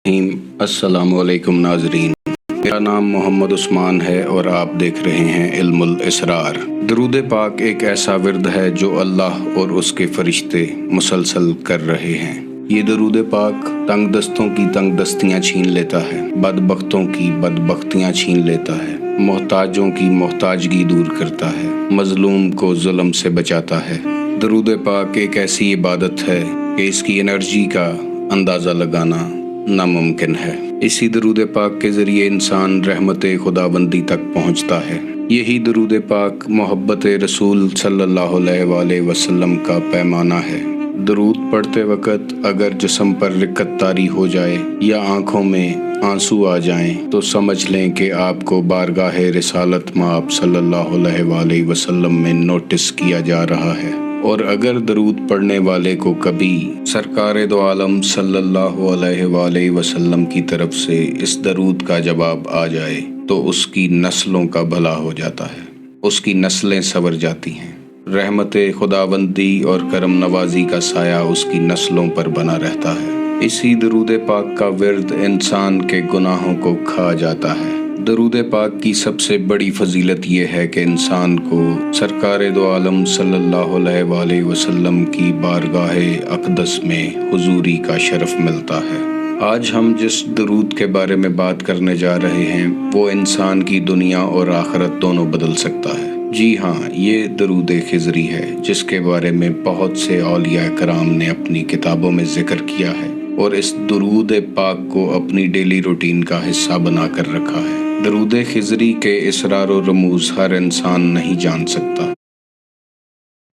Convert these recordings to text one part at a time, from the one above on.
السلام علیکم ناظرین، میرا نام محمد عثمان ہے اور آپ دیکھ رہے ہیں علم الاسرار۔ درود پاک ایک ایسا ورد ہے جو اللہ اور اس کے فرشتے مسلسل کر رہے ہیں۔ یہ درود پاک تنگ دستوں کی تنگ دستیاں چھین لیتا ہے، بدبختوں کی بدبختیاں چھین لیتا ہے، محتاجوں کی محتاجگی دور کرتا ہے، مظلوم کو ظلم سے بچاتا ہے۔ درود پاک ایک ایسی عبادت ہے کہ اس کی انرجی کا اندازہ لگانا ناممکن ہے۔ اسی درود پاک کے ذریعے انسان رحمت خداوندی تک پہنچتا ہے۔ یہی درود پاک محبت رسول صلی اللہ علیہ وآلہ وسلم کا پیمانہ ہے۔ درود پڑھتے وقت اگر جسم پر رکت طاری ہو جائے یا آنکھوں میں آنسو آ جائیں تو سمجھ لیں کہ آپ کو بارگاہ رسالت مآب صلی اللہ علیہ وآلہ وسلم میں نوٹس کیا جا رہا ہے۔ اور اگر درود پڑھنے والے کو کبھی سرکار دو عالم صلی اللہ علیہ وآلہ وسلم کی طرف سے اس درود کا جواب آ جائے تو اس کی نسلوں کا بھلا ہو جاتا ہے، اس کی نسلیں سنور جاتی ہیں۔ رحمت خداوندی اور کرم نوازی کا سایہ اس کی نسلوں پر بنا رہتا ہے۔ اسی درود پاک کا ورد انسان کے گناہوں کو کھا جاتا ہے۔ درود پاک کی سب سے بڑی فضیلت یہ ہے کہ انسان کو سرکار دو عالم صلی اللہ علیہ وآلہ وسلم کی بارگاہ اقدس میں حضوری کا شرف ملتا ہے۔ آج ہم جس درود کے بارے میں بات کرنے جا رہے ہیں وہ انسان کی دنیا اور آخرت دونوں بدل سکتا ہے۔ جی ہاں، یہ درود خضری ہے جس کے بارے میں بہت سے اولیاء کرام نے اپنی کتابوں میں ذکر کیا ہے اور اس درود پاک کو اپنی ڈیلی روٹین کا حصہ بنا کر رکھا ہے۔ درود خضری کے اسرار و رموز ہر انسان نہیں جان سکتا۔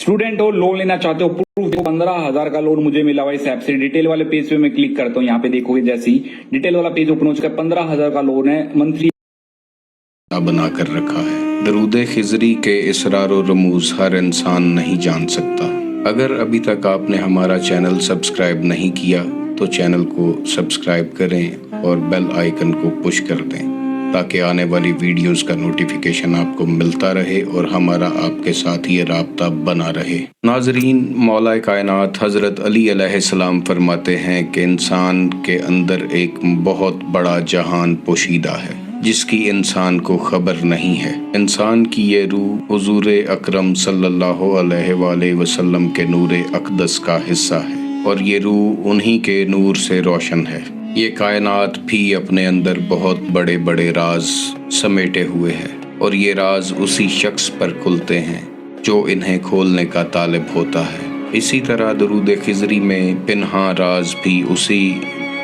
اسٹوڈنٹ ہو، لون لینا چاہتے ہو، پروف 15,000 کا لون مجھے ملا ہوا اس ایپ سے۔ ڈیٹیل والے پیج پہ میں کلک کرتا ہوں، یہاں پہ دیکھو گے جیسے ہی ڈیٹیل والا پیج اوپن ہو چکا ہے، 15,000 کا لون ہے منتھلی بنا کر رکھا ہے۔ درود خضری کے اسرار و رموز ہر انسان نہیں جان سکتا۔ اگر ابھی تک آپ نے ہمارا چینل سبسکرائب نہیں کیا تو چینل کو سبسکرائب کریں اور بیل آئیکن کو پش کر دیں تاکہ آنے والی ویڈیوز کا نوٹیفیکیشن آپ کو ملتا رہے اور ہمارا آپ کے ساتھ یہ رابطہ بنا رہے۔ ناظرین، مولا کائنات حضرت علی علیہ السلام فرماتے ہیں کہ انسان کے اندر ایک بہت بڑا جہان پوشیدہ ہے جس کی انسان کو خبر نہیں ہے۔ انسان کی یہ روح حضور اکرم صلی اللہ علیہ وآلہ وسلم کے نور اقدس کا حصہ ہے اور یہ روح انہی کے نور سے روشن ہے۔ یہ کائنات بھی اپنے اندر بہت بڑے بڑے راز سمیٹے ہوئے ہے اور یہ راز اسی شخص پر کھلتے ہیں جو انہیں کھولنے کا طالب ہوتا ہے۔ اسی طرح درود خضری میں پنہاں راز بھی اسی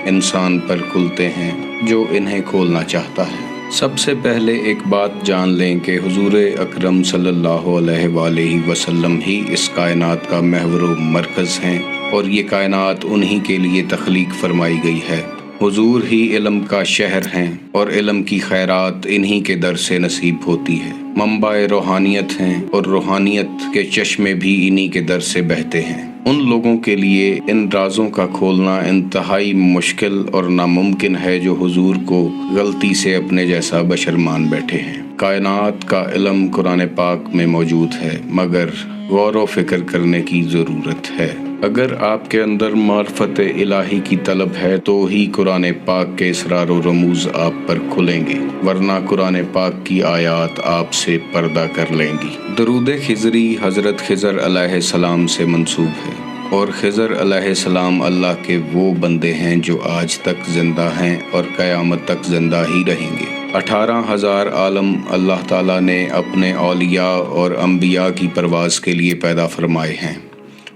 انسان پر کھلتے ہیں جو انہیں کھولنا چاہتا ہے۔ سب سے پہلے ایک بات جان لیں کہ حضور اکرم صلی اللہ علیہ وآلہ وسلم ہی اس کائنات کا محور و مرکز ہیں اور یہ کائنات انہی کے لیے تخلیق فرمائی گئی ہے۔ حضور ہی علم کا شہر ہیں اور علم کی خیرات انہی کے در سے نصیب ہوتی ہے۔ منبع روحانیت ہیں اور روحانیت کے چشمے بھی انہی کے در سے بہتے ہیں۔ ان لوگوں کے لیے ان رازوں کا کھولنا انتہائی مشکل اور ناممکن ہے جو حضور کو غلطی سے اپنے جیسا بشر مان بیٹھے ہیں۔ کائنات کا علم قرآن پاک میں موجود ہے مگر غور و فکر کرنے کی ضرورت ہے۔ اگر آپ کے اندر معرفت الہی کی طلب ہے تو ہی قرآن پاک کے اسرار و رموز آپ پر کھلیں گے، ورنہ قرآن پاک کی آیات آپ سے پردہ کر لیں گی۔ درود خضری حضرت خضر علیہ السلام سے منسوب ہے اور خضر علیہ السلام اللہ کے وہ بندے ہیں جو آج تک زندہ ہیں اور قیامت تک زندہ ہی رہیں گے۔ 18,000 عالم اللہ تعالیٰ نے اپنے اولیاء اور انبیاء کی پرواز کے لیے پیدا فرمائے ہیں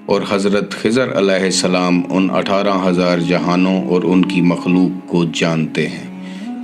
اور حضرت خضر علیہ السلام ان 18,000 جہانوں اور ان کی مخلوق کو جانتے ہیں۔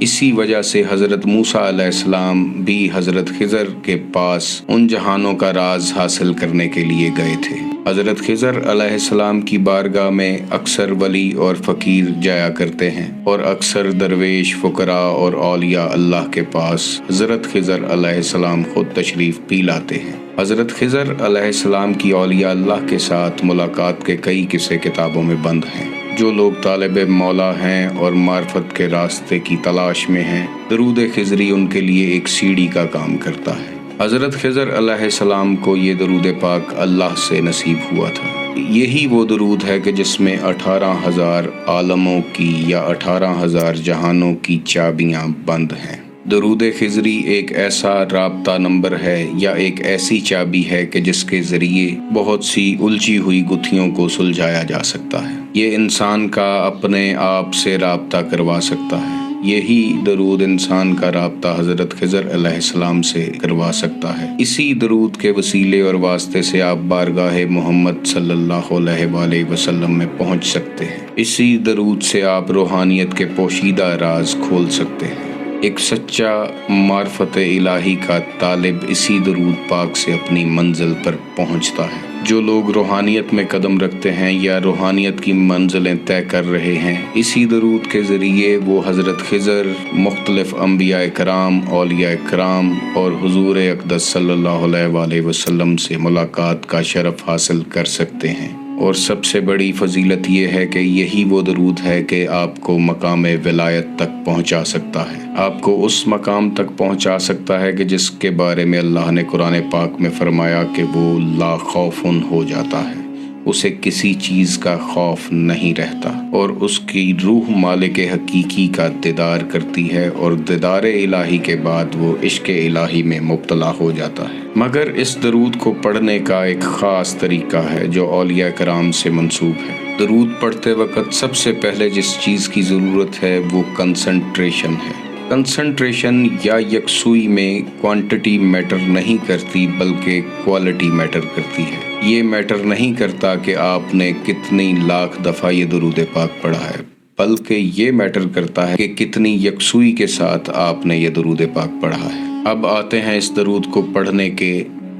اسی وجہ سے حضرت موسیٰ علیہ السلام بھی حضرت خضر کے پاس ان جہانوں کا راز حاصل کرنے کے لیے گئے تھے۔ حضرت خضر علیہ السلام کی بارگاہ میں اکثر ولی اور فقیر جایا کرتے ہیں اور اکثر درویش، فقراء اور اولیاء اللہ کے پاس حضرت خضر علیہ السلام خود تشریف بھی لاتے ہیں۔ حضرت خضر علیہ السلام کی اولیاء اللہ کے ساتھ ملاقات کے کئی قصے کتابوں میں بند ہیں۔ جو لوگ طالب مولا ہیں اور معرفت کے راستے کی تلاش میں ہیں، درود خضری ان کے لیے ایک سیڑھی کا کام کرتا ہے۔ حضرت خضر علیہ السلام کو یہ درود پاک اللہ سے نصیب ہوا تھا۔ یہی وہ درود ہے کہ جس میں 18,000 عالموں کی یا 18,000 جہانوں کی چابیاں بند ہیں۔ درود خضری ایک ایسا رابطہ نمبر ہے یا ایک ایسی چابی ہے کہ جس کے ذریعے بہت سی الجھی ہوئی گتھیوں کو سلجھایا جا سکتا ہے۔ یہ انسان کا اپنے آپ سے رابطہ کروا سکتا ہے۔ یہی درود انسان کا رابطہ حضرت خضر علیہ السلام سے کروا سکتا ہے۔ اسی درود کے وسیلے اور واسطے سے آپ بارگاہ محمد صلی اللہ علیہ وآلہ وسلم میں پہنچ سکتے ہیں۔ اسی درود سے آپ روحانیت کے پوشیدہ راز کھول سکتے ہیں۔ ایک سچا معرفت الہی کا طالب اسی درود پاک سے اپنی منزل پر پہنچتا ہے۔ جو لوگ روحانیت میں قدم رکھتے ہیں یا روحانیت کی منزلیں طے کر رہے ہیں، اسی درود کے ذریعے وہ حضرت خضر، مختلف انبیاء کرام، اولیاء کرام اور حضور اقدس صلی اللہ علیہ وآلہ وسلم سے ملاقات کا شرف حاصل کر سکتے ہیں۔ اور سب سے بڑی فضیلت یہ ہے کہ یہی وہ درود ہے کہ آپ کو مقام ولایت تک پہنچا سکتا ہے، آپ کو اس مقام تک پہنچا سکتا ہے کہ جس کے بارے میں اللہ نے قرآن پاک میں فرمایا کہ وہ لا خوف ہو جاتا ہے، اسے کسی چیز کا خوف نہیں رہتا، اور اس کی روح مالک حقیقی کا دیدار کرتی ہے، اور دیدار الہی کے بعد وہ عشق الہی میں مبتلا ہو جاتا ہے۔ مگر اس درود کو پڑھنے کا ایک خاص طریقہ ہے جو اولیاء کرام سے منسوب ہے۔ درود پڑھتے وقت سب سے پہلے جس چیز کی ضرورت ہے وہ کنسنٹریشن ہے۔ کنسنٹریشن یا یکسوئی میں کوانٹٹی میٹر نہیں کرتی بلکہ کوالٹی میٹر کرتی ہے۔ یہ میٹر نہیں کرتا کہ آپ نے کتنی لاکھ دفعہ یہ درود پاک پڑھا ہے، بلکہ یہ میٹر کرتا ہے کہ کتنی یکسوئی کے ساتھ آپ نے یہ درود پاک پڑھا ہے۔ اب آتے ہیں اس درود کو پڑھنے کے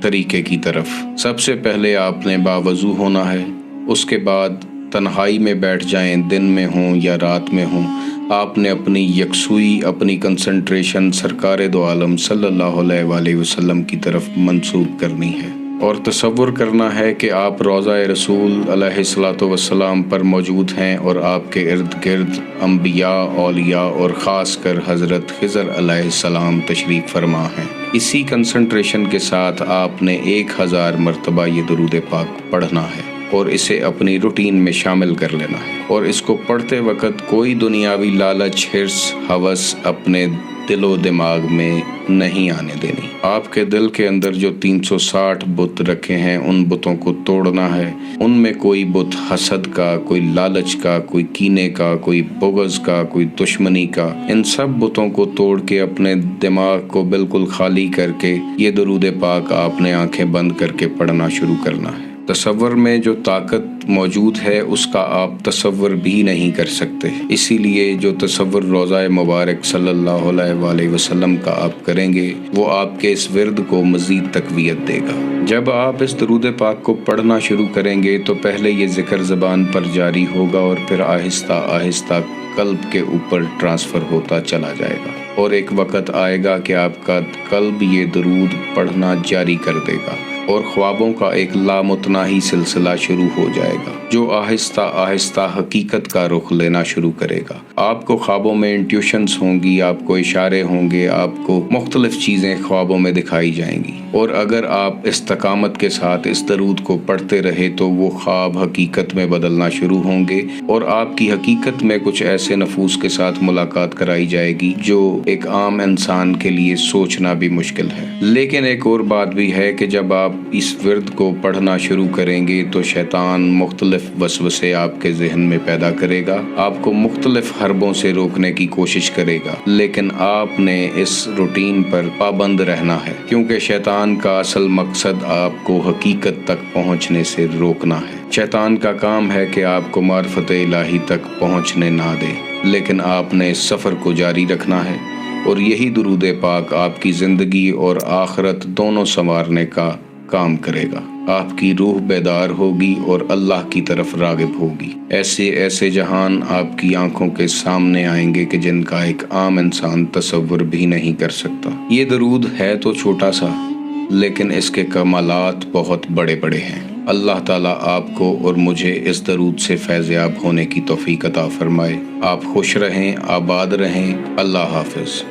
طریقے کی طرف۔ سب سے پہلے آپ نے باوضو ہونا ہے، اس کے بعد تنہائی میں بیٹھ جائیں، دن میں ہوں یا رات میں ہوں، آپ نے اپنی یکسوئی، اپنی کنسنٹریشن سرکار دو عالم صلی اللہ علیہ وآلہ وسلم کی طرف منسوب کرنی ہے، اور تصور کرنا ہے کہ آپ روضہ رسول علیہ الصلوۃ والسلام پر موجود ہیں اور آپ کے ارد گرد انبیاء، اولیاء اور خاص کر حضرت خضر علیہ السلام تشریف فرما ہیں۔ اسی کنسنٹریشن کے ساتھ آپ نے 1000 مرتبہ یہ درود پاک پڑھنا ہے اور اسے اپنی روٹین میں شامل کر لینا ہے، اور اس کو پڑھتے وقت کوئی دنیاوی لالچ، حرص، ہوس اپنے دل و دماغ میں نہیں آنے دینی۔ آپ کے دل کے اندر جو 360 بت رکھے ہیں ان بتوں کو توڑنا ہے۔ ان میں کوئی بت حسد کا، کوئی لالچ کا، کوئی کینے کا، کوئی بغض کا، کوئی دشمنی کا، ان سب بتوں کو توڑ کے اپنے دماغ کو بالکل خالی کر کے یہ درود پاک آپ نے آنکھیں بند کر کے پڑھنا شروع کرنا ہے۔ تصور میں جو طاقت موجود ہے اس کا آپ تصور بھی نہیں کر سکتے، اسی لیے جو تصور روضہ مبارک صلی اللہ علیہ وآلہ وسلم کا آپ کریں گے وہ آپ کے اس ورد کو مزید تقویت دے گا۔ جب آپ اس درود پاک کو پڑھنا شروع کریں گے تو پہلے یہ ذکر زبان پر جاری ہوگا اور پھر آہستہ آہستہ قلب کے اوپر ٹرانسفر ہوتا چلا جائے گا، اور ایک وقت آئے گا کہ آپ کا قلب یہ درود پڑھنا جاری کر دے گا، اور خوابوں کا ایک لامتناہی سلسلہ شروع ہو جائے گا جو آہستہ آہستہ حقیقت کا رخ لینا شروع کرے گا۔ آپ کو خوابوں میں انٹیوشنز ہوں گی، آپ کو اشارے ہوں گے، آپ کو مختلف چیزیں خوابوں میں دکھائی جائیں گی، اور اگر آپ استقامت کے ساتھ اس درود کو پڑھتے رہے تو وہ خواب حقیقت میں بدلنا شروع ہوں گے، اور آپ کی حقیقت میں کچھ ایسے نفوس کے ساتھ ملاقات کرائی جائے گی جو ایک عام انسان کے لیے سوچنا بھی مشکل ہے۔ لیکن ایک اور بات بھی ہے کہ جب آپ اس ورد کو پڑھنا شروع کریں گے تو شیطان مختلف وسوسے آپ کے ذہن میں پیدا کرے گا، آپ کو مختلف حربوں سے روکنے کی کوشش کرے گا، لیکن آپ نے اس روٹین پر پابند رہنا ہے، کیونکہ شیطان کا اصل مقصد آپ کو حقیقت تک پہنچنے سے روکنا ہے۔ شیطان کا کام ہے کہ آپ کو معرفت الہی تک پہنچنے نہ دے، لیکن آپ نے اس سفر کو جاری رکھنا ہے، اور یہی درود پاک آپ کی زندگی اور آخرت دونوں سنوارنے کا کام کرے گا۔ آپ کی روح بیدار ہوگی اور اللہ کی طرف راغب ہوگی۔ ایسے ایسے جہان آپ کی آنکھوں کے سامنے آئیں گے کہ جن کا ایک عام انسان تصور بھی نہیں کر سکتا۔ یہ درود ہے تو چھوٹا سا، لیکن اس کے کمالات بہت بڑے بڑے ہیں۔ اللہ تعالیٰ آپ کو اور مجھے اس درود سے فیضیاب ہونے کی توفیق عطا فرمائے۔ آپ خوش رہیں، آباد رہیں۔ اللہ حافظ۔